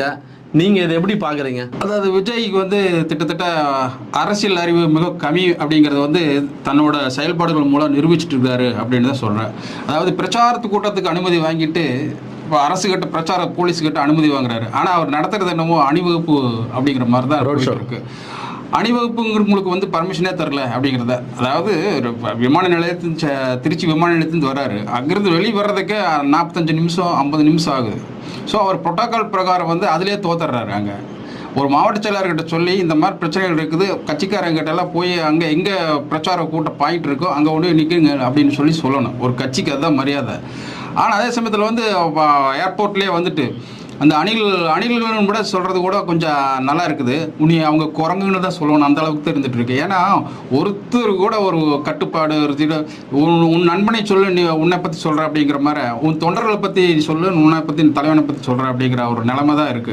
இருக்க. நீங்கள் இதை எப்படி பார்க்குறீங்க? அதாவது விஜய்க்கு வந்து கிட்டத்தட்ட அரசியல் அறிவு மிக கம்மி அப்படிங்கிறது வந்து தன்னோட செயல்பாடுகள் மூலம் நிரூபிச்சுட்டு இருக்காரு அப்படின்னு தான் சொல்கிறேன். அதாவது பிரச்சாரத்து கூட்டத்துக்கு அனுமதி வாங்கிட்டு இப்போ அரசுகிட்ட பிரச்சார போலீஸுக்கிட்ட அனுமதி வாங்குறாரு. ஆனால் அவர் நடத்துறது என்னமோ அணிவகுப்பு அப்படிங்கிற மாதிரி தான் ரோட் ஷோ இருக்குது. அணிவகுப்புங்கிறவங்களுக்கு வந்து பர்மிஷனே தரல அப்படிங்கிறத. அதாவது ஒரு விமான நிலையத்தின் திருச்சி விமான நிலையத்துலேருந்து வர்றாரு. அங்கேருந்து வெளியே வர்றதுக்கே 45 நிமிஷம் 50 நிமிஷம் ஆகுது. ஸோ அவர் புரோட்டோக்கால் பிரகாரம் வந்து அதிலே தோத்துறாரு. அங்கே ஒரு மாவட்ட செயலாளர்கிட்ட சொல்லி இந்த மாதிரி பிரச்சனைகள் இருக்குது, கட்சிக்காரங்கிட்ட எல்லாம் போய் அங்கே எங்கே பிரச்சார கூட்டம் பாயிண்ட் இருக்கோ அங்கே ஒன்று நிற்குங்க அப்படின்னு சொல்லணும். ஒரு கட்சிக்கு அதுதான் மரியாதை. ஆனால் அதே சமயத்தில் வந்து ஏர்போர்ட்லேயே வந்துட்டு அந்த அணில்களும் கூட சொல்கிறது கூட கொஞ்சம் நல்லா இருக்குது. உனி அவங்க குரங்குன்னு தான் சொல்லணும், அந்த அளவுக்கு தான் இருந்துகிட்டு இருக்கு. ஏன்னா ஒருத்தர் கூட ஒரு கட்டுப்பாடு உன் நண்பனை சொல்லு, நீ உன்னை பற்றி சொல்கிற அப்படிங்கிற மாதிரி, உன் தொண்டர்களை பற்றி சொல்லு, உன்னை பற்றி தலைவனை பற்றி சொல்கிற அப்படிங்கிற ஒரு நிலைமை தான் இருக்குது.